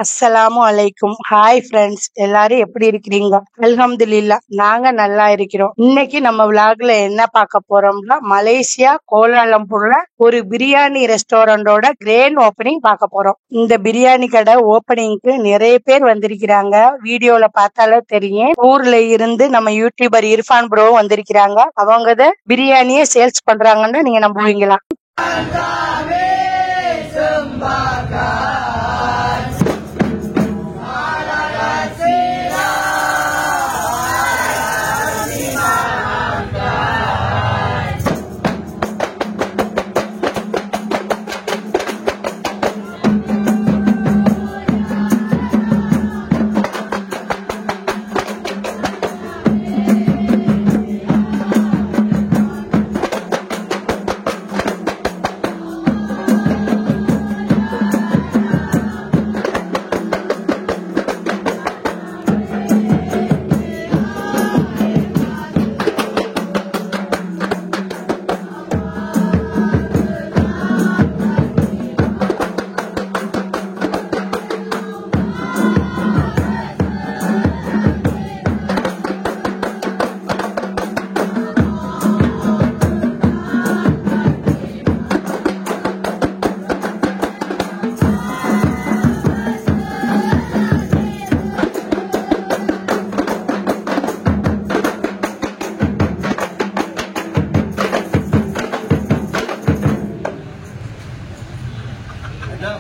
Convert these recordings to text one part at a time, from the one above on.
அஸ்ஸலாமு அலைக்கும். Hi friends, எல்லாரும் எப்படி இருக்கிறீங்க? அல்ஹம்துலில்லா, நாங்க நல்லா இருக்கிறோம். இன்னைக்கு நம்ம விளாக்ல என்ன பார்க்க போறோம்னா, மலேசியா கோலாலம்பூர்ல ஒரு பிரியாணி ரெஸ்டாரண்டோட கிரேண்ட் ஓப்பனிங் பார்க்க போறோம். இந்த பிரியாணி கடை ஓப்பனிங்க்கு நிறைய பேர் வந்திருக்கிறாங்க. வீடியோல பார்த்தாலே தெரியும். ஊர்ல இருந்து நம்ம யூடியூபர் இர்ஃபான் ப்ரோ வந்திருக்கிறாங்க. அவங்க பிரியாணியை சேல்ஸ் பண்றாங்கன்னு நீங்க நம்புவீங்களா?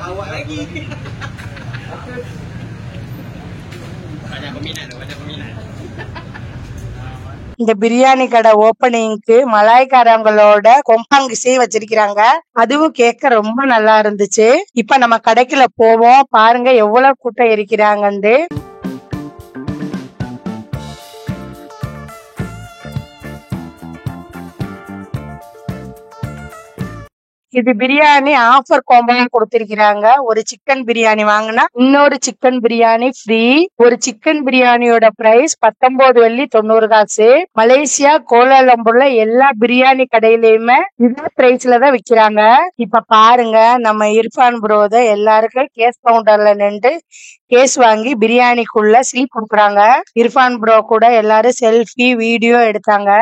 Awak lagi. Ada peminat. இந்த பிரியாணி கடை ஓப்பனிங்க்கு மலாய்க்காரங்களோட கொம்பாங்கிசை வச்சிருக்கிறாங்க. அதுவும் கேட்க ரொம்ப நல்லா இருந்துச்சு. இப்ப நம்ம கடைக்குள்ள போவோம், பாருங்க எவ்வளவு கூட்டம் இருக்கிறாங்கன்னு. இது பிரியாணி ஆஃபர் காம்போ கொடுத்திருக்கிறாங்க. ஒரு சிக்கன் பிரியாணி வாங்கினா இன்னொரு சிக்கன் பிரியாணி ஃப்ரீ. ஒரு சிக்கன் பிரியாணியோட பிரைஸ் 19 வெள்ளி 90 காசு. மலேசியா கோலாலம்பூர்ல எல்லா பிரியாணி கடையிலயுமே இதே பிரைஸ்ல தான் விக்கிறாங்க. இப்ப பாருங்க, நம்ம இர்ஃபான் ப்ரோத எல்லாருக்கும் கேஸ் கவுண்டர்ல நின்று கேஸ் வாங்கி பிரியாணிக்குள்ள ஸ்லீப் கொடுக்குறாங்க. இர்ஃபான் ப்ரோ கூட எல்லாரும் செல்ஃபி வீடியோ எடுத்தாங்க.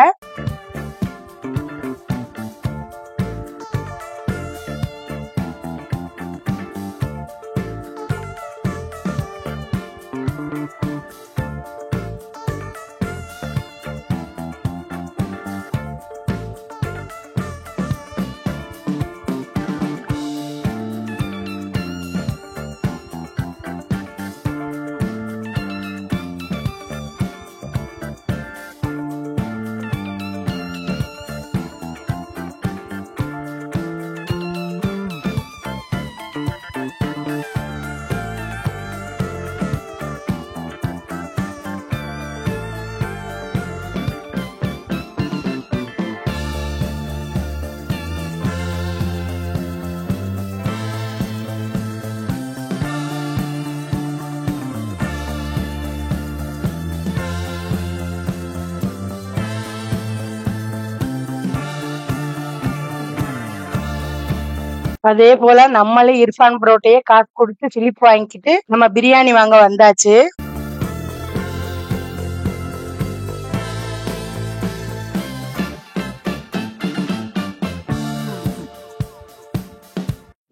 அதே போல நம்மளும் இர்ஃபான் ப்ரோட்டையே காசு கொடுத்து ஸ்லிப் வாங்கிக்கிட்டு நம்ம பிரியாணி வாங்க வந்தாச்சு.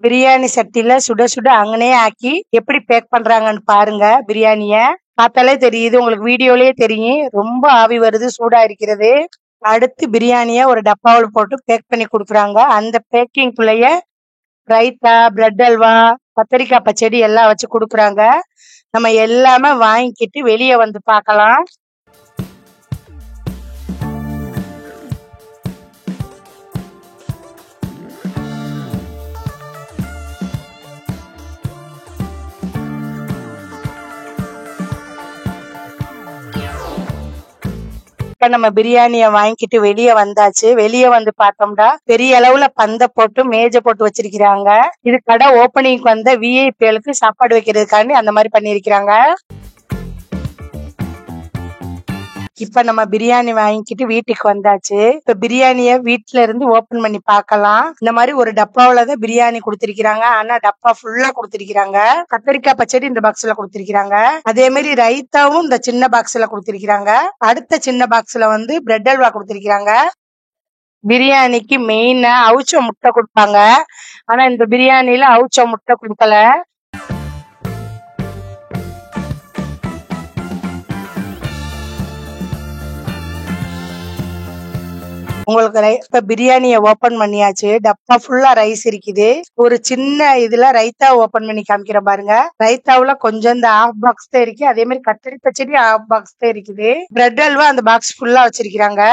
பிரியாணி சட்டில சுட சுட அங்கனே ஆக்கி எப்படி பேக் பண்றாங்கன்னு பாருங்க. பிரியாணிய பார்த்தாலே தெரியுது, உங்களுக்கு வீடியோலயே தெரியும். ரொம்ப ஆவி வருது, சூடா இருக்கிறது. அடுத்து பிரியாணிய ஒரு டப்பாவுல போட்டு பேக் பண்ணி குடுக்குறாங்க. அந்த பேக்கிங்குள்ளேயே ரைத்தா, பிரெட் அல்வா, கத்தரிக்காய் பச்சடி எல்லாம் வச்சு குடுக்குறாங்க. நம்ம எல்லாமே வாங்கிக்கிட்டு வெளிய வந்து பார்க்கலாம். இப்ப நம்ம பிரியாணிய வாங்கிக்கிட்டு வெளிய வந்தாச்சு. வெளிய வந்து பார்த்தோம்னா பெரிய அளவுல பந்த போட்டு மேஜை போட்டு வச்சிருக்கிறாங்க. இது கடை ஓப்பனிங்க்கு வந்த விஐபிகளுக்கு சாப்பாடு வைக்கிறதுக்காண்டி அந்த மாதிரி பண்ணிருக்கிறாங்க. இப்ப நம்ம பிரியாணி வாங்கிக்கிட்டு வீட்டுக்கு வந்தாச்சு. இப்ப பிரியாணிய வீட்டுல இருந்து ஓபன் பண்ணி பார்க்கலாம். இந்த மாதிரி ஒரு டப்பாவுலதான் பிரியாணி கொடுத்திருக்கிறாங்க. ஆனா டப்பா ஃபுல்லா கொடுத்திருக்கிறாங்க. கத்தரிக்காய் பச்சடி இந்த பாக்ஸ்ல கொடுத்திருக்கிறாங்க. அதே மாதிரி ரைத்தாவும் இந்த சின்ன பாக்ஸ்ல கொடுத்திருக்கிறாங்க. அடுத்த சின்ன பாக்ஸ்ல வந்து பிரெட் அல்வா கொடுத்திருக்கிறாங்க. பிரியாணிக்கு மெயினா அவிச்ச முட்டை கொடுப்பாங்க. ஆனா இந்த பிரியாணில அவிச்ச முட்டை கொடுக்கல. உங்களுக்கு இப்ப பிரியாணிய ஓபன் பண்ணியாச்சு. டப்பா ஃபுல்லா ரைஸ் இருக்குது. ஒரு சின்ன இதுல ரைத்தா ஓபன் பண்ணி காமிக்கிற பாருங்க. ரைத்தாவுல கொஞ்சம் இந்த ஹாஃப் பாக்ஸ் தான் இருக்கு. அதே மாதிரி கத்தரி பச்சடி ஹாஃப் பாக்ஸ் தான் இருக்குது. பிரெட் அல்வா அந்த பாக்ஸ் ஃபுல்லா வச்சிருக்காங்க.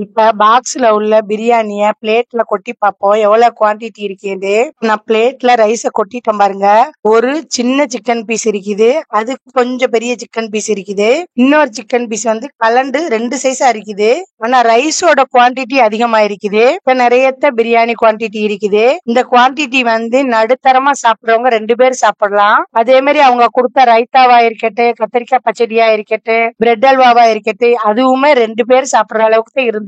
இப்ப பாக்ஸ்ல உள்ள பிரியாணிய பிளேட்ல கொட்டி பார்ப்போம் எவ்வளவு குவான்டிட்டி இருக்குது. நான் பிளேட்ல ரைஸ கொட்டிட்டேன் பாருங்க. ஒரு சின்ன சிக்கன் பீஸ் இருக்குது. அதுக்கு கொஞ்சம் பெரிய சிக்கன் பீஸ் இருக்குது. இன்னொரு சிக்கன் பீஸ் வந்து கலண்டு 2 சைஸா இருக்குது. ஆனா ரைஸோட குவான்டிட்டி அதிகமா இருக்குது. இப்ப நிறைய பிரியாணி குவான்டிட்டி இருக்குது. இந்த குவான்டிட்டி வந்து நடுத்தரமா சாப்பிடுறவங்க 2 பேர் சாப்பிடலாம். அதே மாதிரி அவங்க கொடுத்த ரைத்தாவா இருக்கட்டும், கத்தரிக்காய் பச்சடியா இருக்கட்டும், பிரெட் அல்வாவா இருக்கட்டும், அதுவுமே 2 பேர் சாப்பிடுற அளவுக்கு தான் இருந்துச்சு.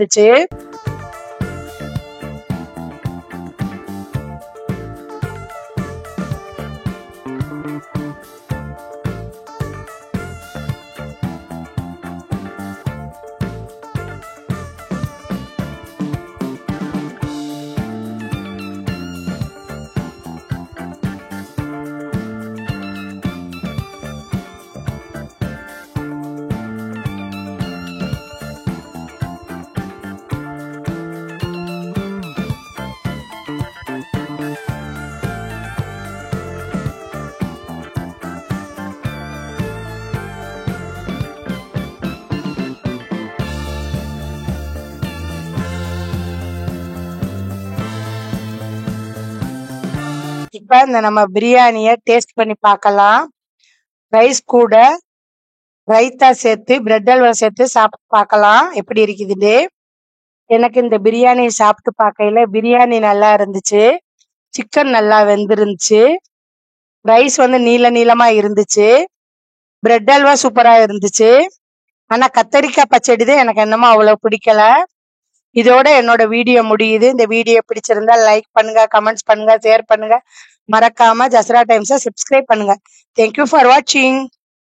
இப்ப இந்த நம்ம பிரியாணிய டேஸ்ட் பண்ணி பார்க்கலாம். ரைஸ் கூட ரைத்தா சேர்த்து பிரெட் அல்வா சேர்த்து சாப்பிட்டு பார்க்கலாம் எப்படி இருக்குது. எனக்கு இந்த பிரியாணி சாப்பிட்டு பார்க்கையில பிரியாணி நல்லா இருந்துச்சு. சிக்கன் நல்லா வெந்திருந்துச்சு. ரைஸ் வந்து நீள நீளமா இருந்துச்சு. பிரெட் அல்வா சூப்பரா இருந்துச்சு. ஆனா கத்தரிக்காய் பச்சடி தான் எனக்கு என்னமோ அவ்வளவு பிடிக்கல. இதோட என்னோட வீடியோ முடியுது. இந்த வீடியோ பிடிச்சிருந்தா லைக் பண்ணுங்க, கமெண்ட்ஸ் பண்ணுங்க, ஷேர் பண்ணுங்க. மறக்காம ஜஸ்ரா டைம்ஸை சப்ஸ்கிரைப் பண்ணுங்க. தேங்க்யூ ஃபார் வாட்சிங்.